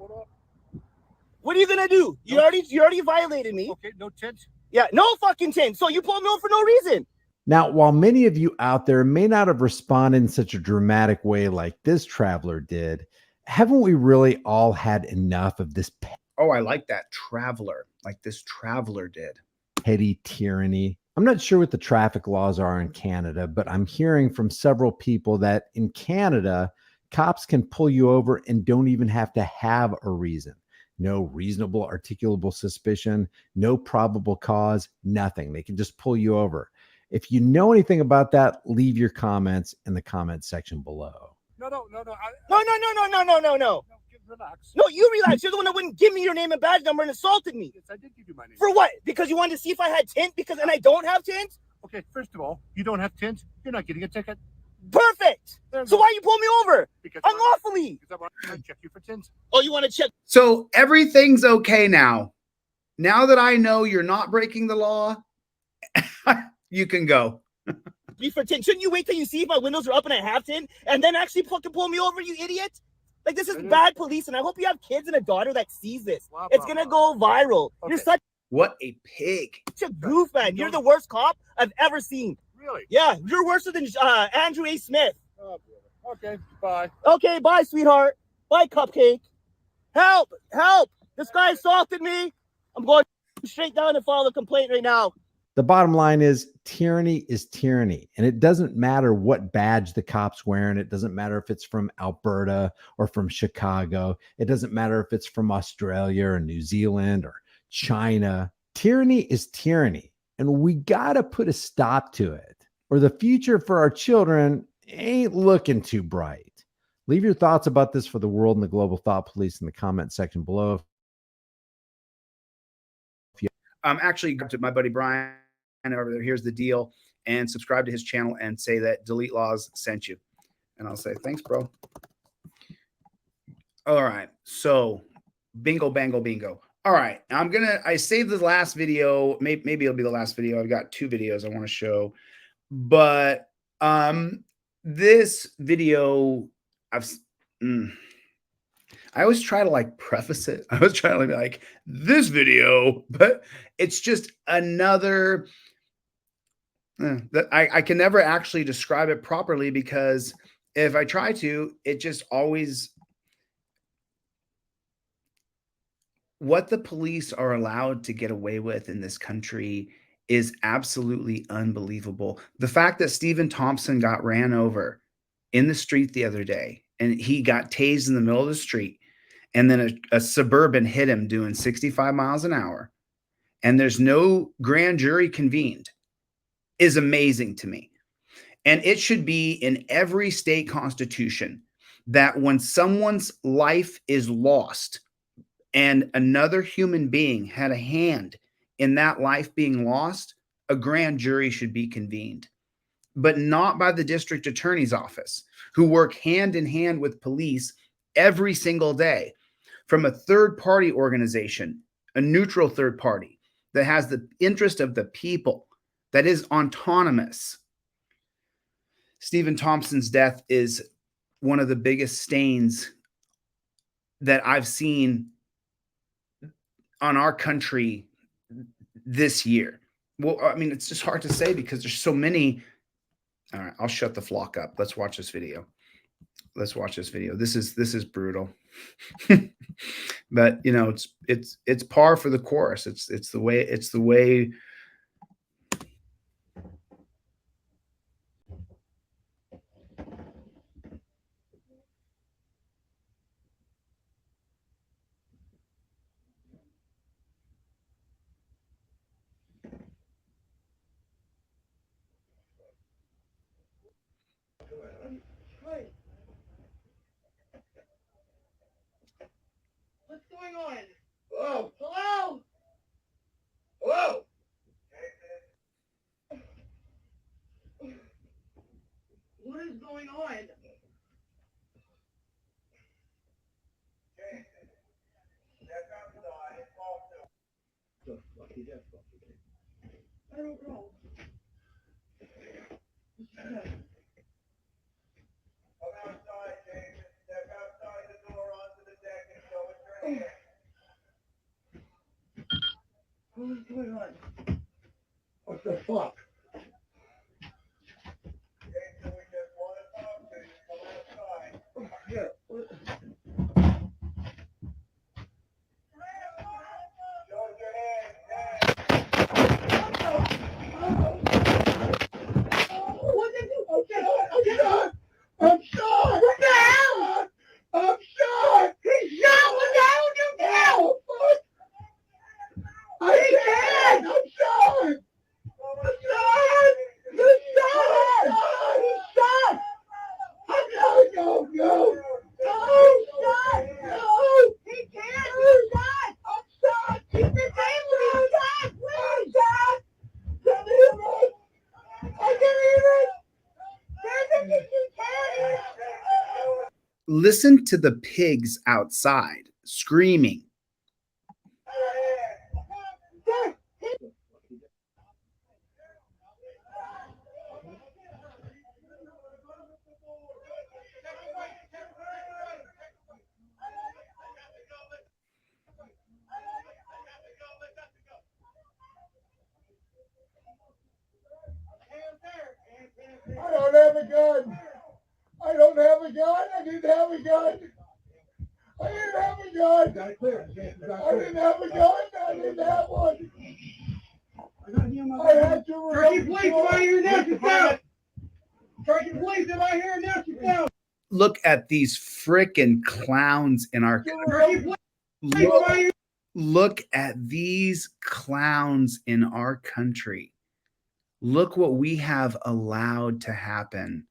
What are you gonna do? You already violated me. Okay, no tint. Yeah, no fucking tint. So you pulled me over for no reason. Now, while many of you out there may not have responded in such a dramatic way like this traveler did, haven't we really all had enough of this Oh, I like that. Traveler, like this traveler did. petty tyranny? I'm not sure what the traffic laws are in Canada, but I'm hearing from several people that in Canada, cops can pull you over and don't even have to have a reason. No reasonable articulable suspicion, no probable cause, nothing. They can just pull you over. If you know anything about that, leave your comments in the comment section below. No. No. Relax. No, you relax. You're the one that wouldn't give me your name and badge number and assaulted me. Yes, I did give you my name. For what? Because you wanted to see if I had tint? And I don't have tint? Okay, first of all, you don't have tint. You're not getting a ticket. Perfect. So why you pull me over? Because unlawfully. Because I want to check you for tint. Oh, you want to check? So everything's okay now. Now that I know you're not breaking the law, you can go. Me for tint. Shouldn't you wait till you see if my windows are up and I have tint and then actually fucking pull me over, you idiot? Like, this is bad police, and I hope you have kids and a daughter that sees this. It's gonna go viral. Okay. You're such a pig. Such a goof, man. You're the worst cop I've ever seen. Really? Yeah, you're worse than Andrew A. Smith. Oh, okay, bye. Okay, bye, sweetheart. Bye, cupcake. Help! Help! This guy assaulted me. I'm going straight down and file a complaint right now. The bottom line is tyranny, and it doesn't matter what badge the cop's wearing. It doesn't matter if it's from Alberta or from Chicago. It doesn't matter if it's from Australia or New Zealand or China. Tyranny is tyranny, and we got to put a stop to it, or the future for our children ain't looking too bright. Leave your thoughts about this for the world and the global thought police in the comment section below. Actually, go to my buddy Brian over there. Here's the deal, and subscribe to his channel and say that DeletelawZ sent you, and I'll say thanks, bro. All right, so bingo, bango, bingo. All right, I saved the last video. Maybe it'll be the last video. I've got two videos I want to show, but this video I always try to like preface it. I was trying to be like this video, but it's just another that I can never actually describe it properly, because if I try to, it just always, what the police are allowed to get away with in this country is absolutely unbelievable. The fact that Stephen Thompson got ran over in the street the other day, and he got tased in the middle of the street, and then a Suburban hit him doing 65 miles an hour, and there's no grand jury convened, is amazing to me. And it should be in every state constitution that when someone's life is lost and another human being had a hand in that life being lost, a grand jury should be convened, but not by the district attorney's office, who work hand in hand with police every single day, from a third-party organization, a neutral third party that has the interest of the people, that is autonomous. Stephen Thompson's death is one of the biggest stains that I've seen on our country this year. Well, I mean, it's just hard to say because there's so many. All right, I'll shut the flock up. Let's watch this video. Let's watch this video. This is brutal. But you know, it's par for the course. It's the way. What's going on? Whoa. Hello? Hello? What is going on? I don't know. Come outside, David. Step outside the door onto the deck. What's going on? What the fuck? Yeah. I'm shot! What the hell? I'm shot! He's shot! What the hell did you do? I'm dead! I'm shot! I'm shot! He's shot! He's shot! No, no, no! No! Shot! No! He can't! He's shot! I'm shot! He's disabled! He's shot! Please! Shot! Can you hear me? I can hear it! Listen to the pigs outside screaming. I don't have a gun. I don't have a gun. I didn't have a gun. I didn't have a gun. I didn't have a gun. I didn't have one. I had to. Turkey police, am I here now? Sit down. Turkey police, am I here now? Sit down. Look at these frickin' clowns in our country. Look at these clowns in our country. Look what we have allowed to happen.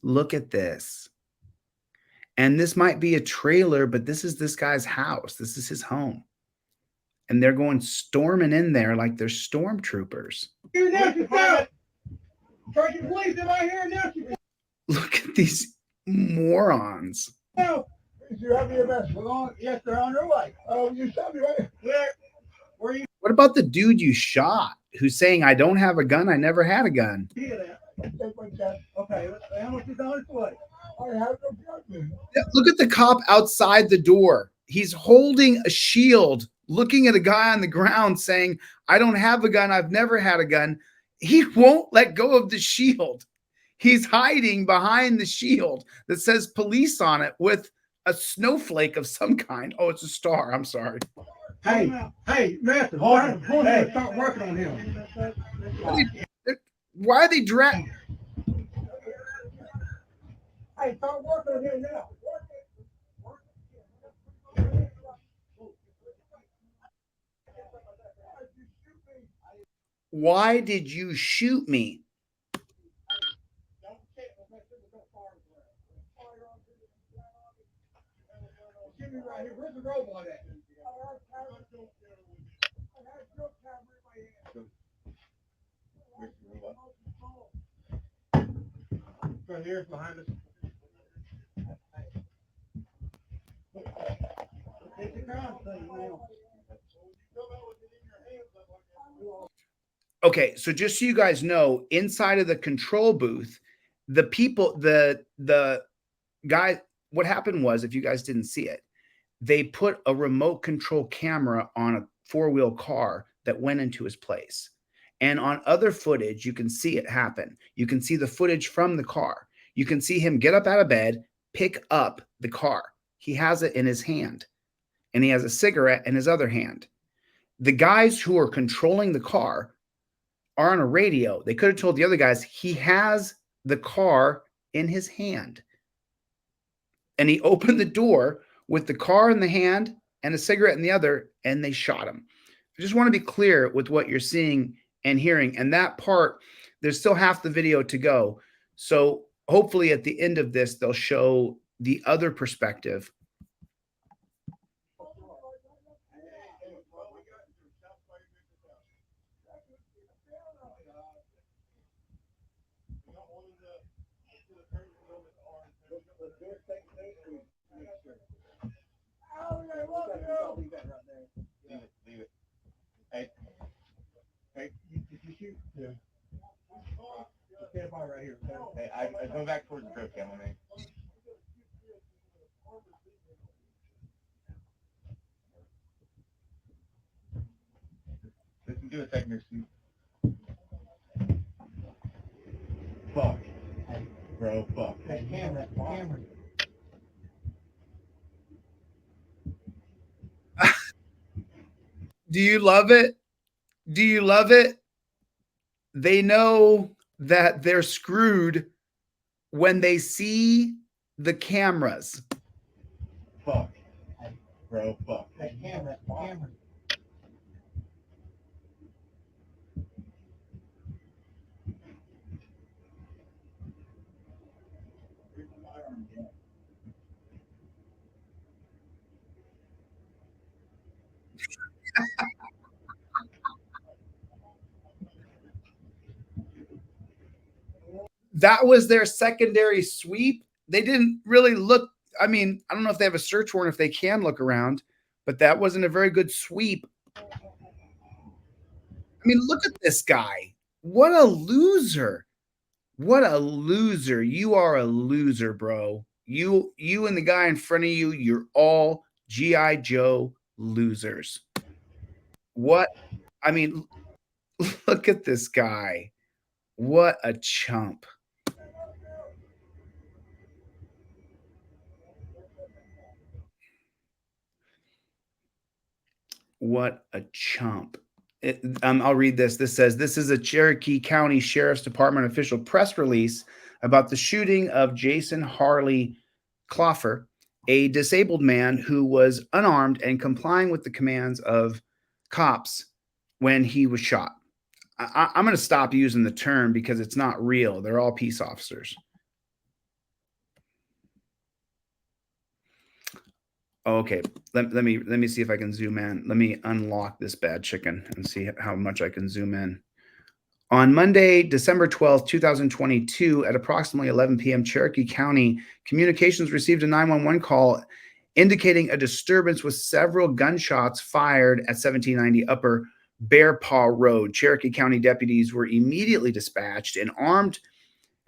Look at this. And this might be a trailer, but this is this guy's house. This is his home. And they're going storming in there like they're stormtroopers. Look at these morons. Do you have your best? Yes, they're on their way. Oh, you shot me right. Where are you? What about the dude you shot who's saying, I don't have a gun, I never had a gun? Okay, how much is on its way? I have no gun. Look at the cop outside the door. He's holding a shield, looking at a guy on the ground saying, I don't have a gun, I've never had a gun. He won't let go of the shield. He's hiding behind the shield that says police on it with a snowflake of some kind. Oh, it's a star. I'm sorry. Hey, master, hey, start working on him. Why are they dragging? Hey, start working on him now. Why did you shoot me? Where's the robot at? Right here behind us. Take the ground thing now. Okay, so just so you guys know, inside of the control booth, the people, the guy, what happened was, if you guys didn't see it, they put a remote control camera on a four-wheel car that went into his place. And on other footage, you can see it happen. You can see the footage from the car. You can see him get up out of bed, pick up the car. He has it in his hand, and he has a cigarette in his other hand. The guys who are controlling the car are on a radio. They could have told the other guys he has the car in his hand. And he opened the door with the car in the hand and a cigarette in the other, and they shot him. I just want to be clear with what you're seeing and hearing. And that part, there's still half the video to go. So hopefully at the end of this, they'll show the other perspective. Leave it. Hey, did you shoot? Yeah. Stand by right here. Okay? Hey, I go back towards the drip camera, man. do a second receipt. Fuck. Bro, fuck. Hey, camera. Do you love it? Do you love it? They know that they're screwed when they see the cameras. Fuck. Bro, fuck. Hey, camera. That was their secondary sweep. They didn't really look. I mean, I don't know if they have a search warrant, if they can look around, but that wasn't a very good sweep. I mean, look at this guy. What a loser. What a loser. You are a loser, bro. You and the guy in front of you, you're all G.I. Joe losers. What? I mean, look at this guy. What a chump. What a chump. I'll read this. This says, this is a Cherokee County Sheriff's Department official press release about the shooting of Jason Harley Cloffer, a disabled man who was unarmed and complying with the commands of cops when he was shot. I'm going to stop using the term because it's not real. They're all peace officers. Okay, let me see if I can zoom in. Let me unlock this bad chicken and see how much I can zoom in. On Monday, December 12th, 2022, at approximately 11 p.m., Cherokee County Communications received a 911 call indicating a disturbance with several gunshots fired at 1790 Upper Bear Paw Road. Cherokee County deputies were immediately dispatched and armed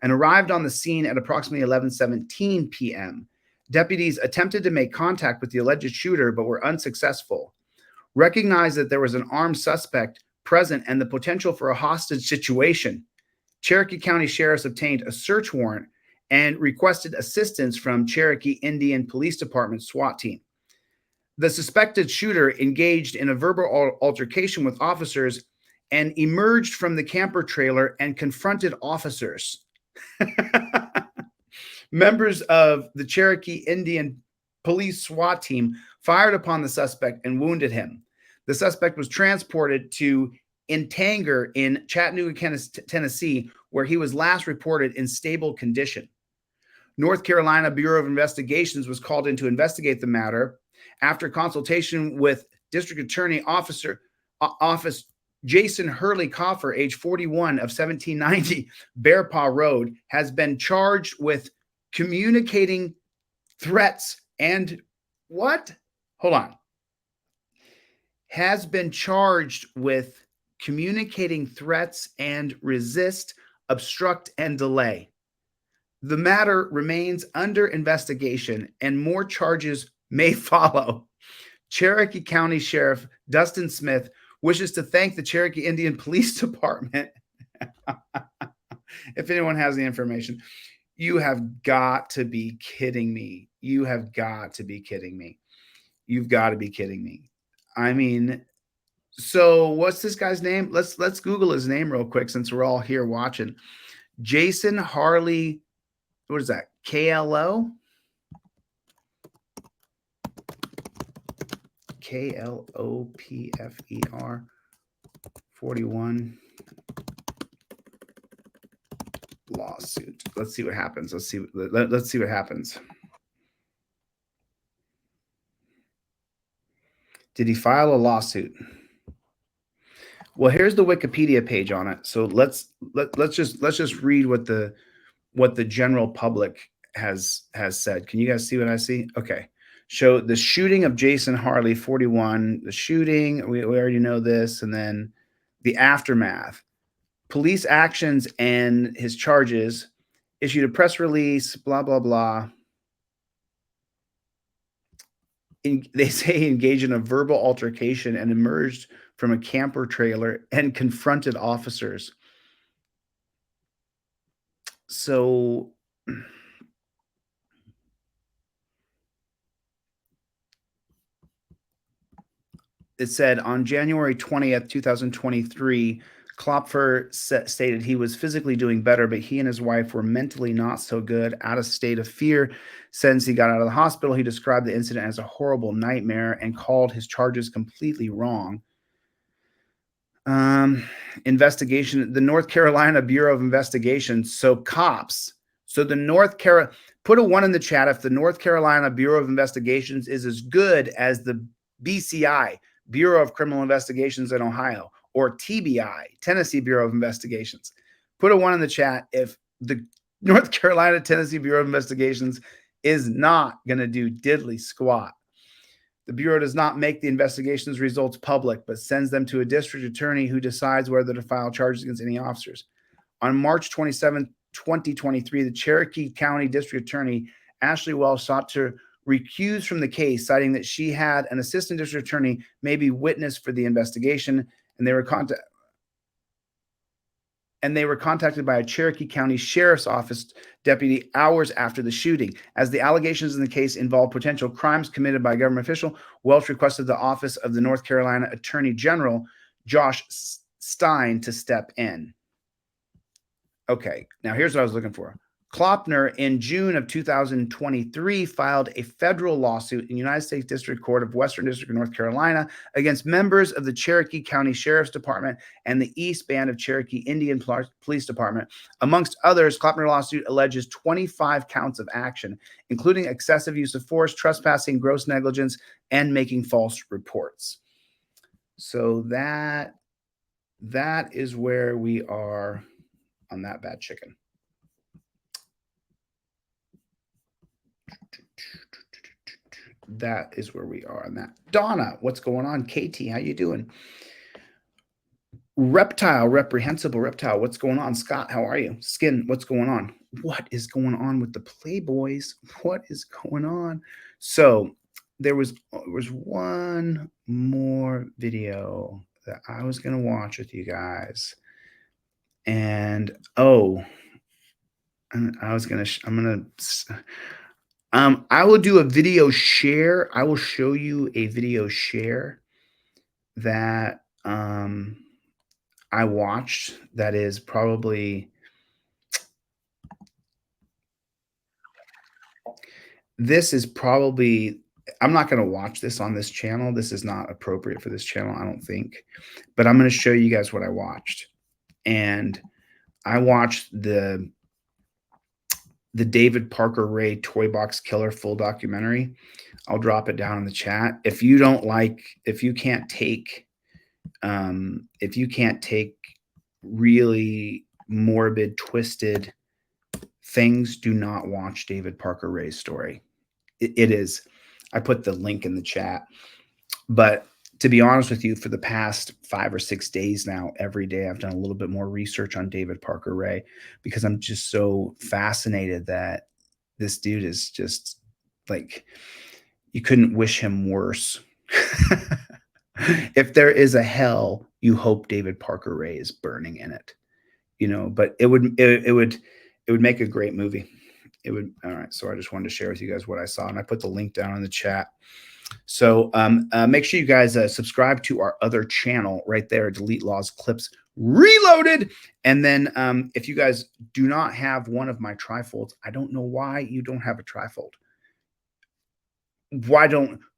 and arrived on the scene at approximately 11:17 p.m. Deputies attempted to make contact with the alleged shooter, but were unsuccessful. Recognized that there was an armed suspect present and the potential for a hostage situation, Cherokee County sheriffs obtained a search warrant and requested assistance from Cherokee Indian Police Department SWAT team. The suspected shooter engaged in a verbal altercation with officers and emerged from the camper trailer and confronted officers. Members of the Cherokee Indian Police SWAT team fired upon the suspect and wounded him. The suspect was transported to Intanger in Chattanooga, Tennessee, where he was last reported in stable condition. North Carolina Bureau of Investigations was called in to investigate the matter. After consultation with District Attorney Office Jason Hurley Coffer, age 41, of 1790 Bear Paw Road, has been charged with communicating threats and what? Hold on. Has been charged with communicating threats and resist, obstruct, and delay. The matter remains under investigation and more charges may follow. Cherokee County Sheriff Dustin Smith wishes to thank the Cherokee Indian Police Department. If anyone has the information, you have got to be kidding me. You have got to be kidding me. You've got to be kidding me. I mean, so what's this guy's name? Let's Google his name real quick since we're all here watching. Jason Harley, what is that? KLO? KLOPFER 41 lawsuit. Let's see what happens. Let's see what happens. Did he file a lawsuit? Well, here's the Wikipedia page on it. So let's just read what the general public has said. Can you guys see what I see? Okay. Show the shooting of Jason Harley, 41. The shooting, we already know this, and then the aftermath. Police actions and his charges. Issued a press release, blah, blah, blah. They say he engaged in a verbal altercation and emerged from a camper trailer and confronted officers. So it said on January 20th, 2023, Klopfer stated he was physically doing better, but he and his wife were mentally not so good, out of state of fear. Since he got out of the hospital, he described the incident as a horrible nightmare and called his charges completely wrong. Investigation, the North Carolina Bureau of Investigation. So cops. So the put a 1 in the chat if the North Carolina Bureau of Investigations is as good as the BCI, Bureau of Criminal Investigations in Ohio, or TBI, Tennessee Bureau of Investigations. Put a 1 in the chat if the North Carolina Tennessee Bureau of Investigations is not going to do diddly squat. The Bureau does not make the investigation's results public, but sends them to a district attorney who decides whether to file charges against any officers. On March 27, 2023, the Cherokee County District Attorney, Ashley Wells, sought to recuse from the case, citing that she had an assistant district attorney maybe witness for the investigation, and they were contacted by a Cherokee County Sheriff's Office deputy hours after the shooting. As the allegations in the case involve potential crimes committed by a government official, Welch requested the office of the North Carolina Attorney General, Josh Stein, to step in. Okay, now here's what I was looking for. Klopner, in June of 2023, filed a federal lawsuit in the United States District Court of Western District of North Carolina against members of the Cherokee County Sheriff's Department and the East Band of Cherokee Indian Police Department. Amongst others, Klopner lawsuit alleges 25 counts of action, including excessive use of force, trespassing, gross negligence, and making false reports. So that is where we are on that bad chicken. That is where we are on that. Donna, what's going on? Katie, how you doing? Reptile, reprehensible reptile, what's going on? Scott, how are you? Skin, what's going on? What is going on with the Playboys? What is going on? So there was one more video that I was going to watch with you guys. And I will do a video share. I will show you a video share that I watched that is probably I'm not going to watch this on this channel. This is not appropriate for this channel, I don't think. But I'm going to show you guys what I watched. And I watched the David Parker Ray Toy Box Killer full documentary. I'll drop it down in the chat. If you can't take really morbid, twisted things, do not watch David Parker Ray's story. It is. I put the link in the chat. But to be honest with you, for the past 5 or 6 days now, every day I've done a little bit more research on David Parker Ray because I'm just so fascinated that this dude is just like, you couldn't wish him worse. If there is a hell, you hope David Parker Ray is burning in it, but it would make a great movie. It would. All right. So I just wanted to share with you guys what I saw, and I put the link down in the chat. So make sure you guys subscribe to our other channel right there, DeletelawZ Clips Reloaded. And then if you guys do not have one of my trifolds, I don't know why you don't have a trifold.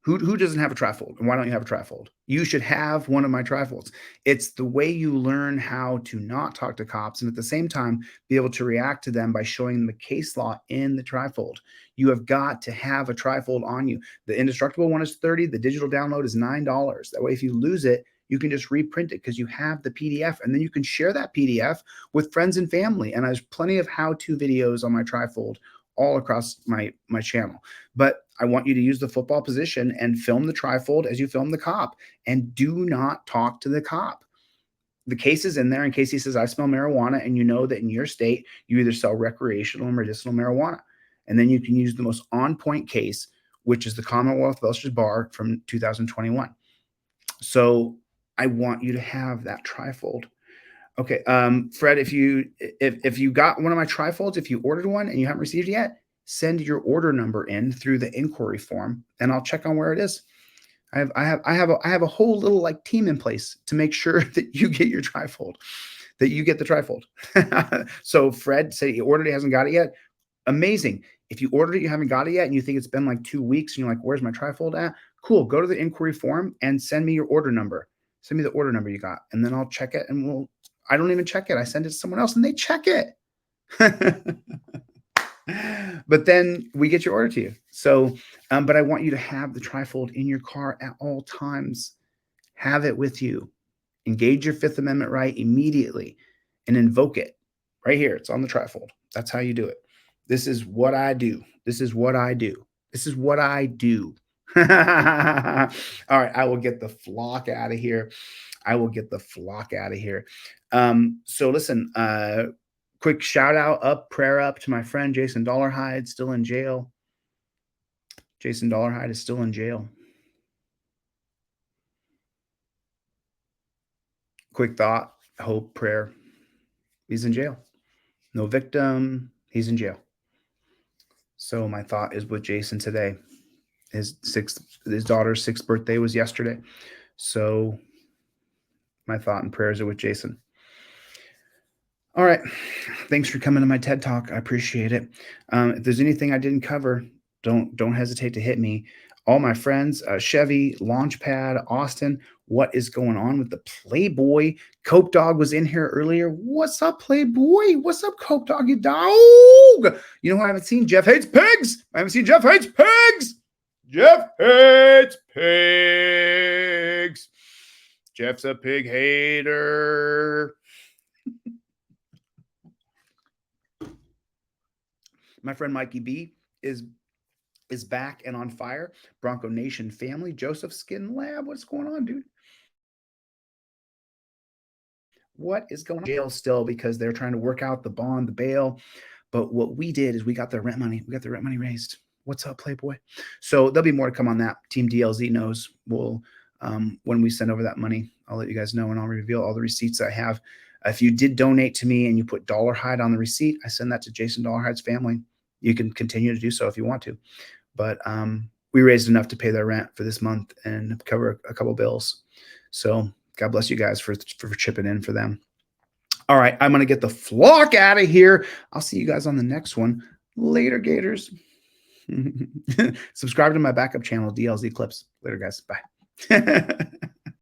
Who doesn't have a trifold? And why don't you have a trifold? You should have one of my trifolds. It's the way you learn how to not talk to cops and at the same time be able to react to them by showing them the case law in the trifold. You have got to have a trifold on you. The Indestructible one is $30. The digital download is $9. That way, if you lose it, you can just reprint it because you have the PDF, and then you can share that PDF with friends and family. And there's plenty of how-to videos on my trifold all across my channel. But I want you to use the football position and film the trifold as you film the cop, and do not talk to the cop. The case is in there in case he says, I smell marijuana, and you know that in your state, you either sell recreational or medicinal marijuana. And then you can use the most on-point case, which is the Commonwealth Belcher's Bar from 2021. So I want you to have that trifold. Okay, Fred, if you got one of my trifolds, if you ordered one and you haven't received it yet, send your order number in through the inquiry form, and I'll check on where it is. I have a whole little like team in place to make sure that you get your trifold, that you get the trifold. So Fred said he ordered it, hasn't got it yet. Amazing. If you ordered it, you haven't got it yet, and you think it's been like 2 weeks, and you're like, where's my trifold at? Cool. Go to the inquiry form and send me your order number. Send me the order number you got, and then I'll check it, and I don't even check it. I send it to someone else, and they check it. But then we get your order to you. So, but I want you to have the trifold in your car at all times. Have it with you. Engage your Fifth Amendment right immediately and invoke it right here. It's on the trifold. That's how you do it. This is what I do. This is what I do. This is what I do. All right. I will get the flock out of here. I will get the flock out of here. So listen, quick shout out, prayer up to my friend Jason Dollarhide, still in jail. Jason Dollarhide is still in jail. Quick thought, hope, prayer. He's in jail. No victim. He's in jail. So my thought is with Jason today. His daughter's 6th birthday was yesterday. So my thought and prayers are with Jason. All right. Thanks for coming to my TED Talk. I appreciate it. If there's anything I didn't cover, don't hesitate to hit me. All my friends, Chevy, Launchpad, Austin, what is going on with the Playboy? Cope Dog was in here earlier. What's up, Playboy? What's up, Cope Dog, you dog? You know who I haven't seen? Jeff Hates Pigs. I haven't seen Jeff Hates Pigs. Jeff hates pigs. Jeff's a pig hater. My friend Mikey B is back and on fire. Bronco Nation family. Joseph Skin Lab. What's going on, dude? What is going on? Jail still because they're trying to work out the bond, the bail. But what we did is we got the rent money. We got the rent money raised. What's up, Playboy? So there'll be more to come on that. Team DLZ knows. We'll when we send over that money, I'll let you guys know, and I'll reveal all the receipts I have. If you did donate to me and you put Dollarhide on the receipt, I send that to Jason Dollarhide's family. You can continue to do so if you want to. But we raised enough to pay their rent for this month and cover a couple bills. So God bless you guys for chipping in for them. All right, I'm going to get the flock out of here. I'll see you guys on the next one. Later, Gators. Subscribe to my backup channel, DLZ Clips. Later, guys. Bye.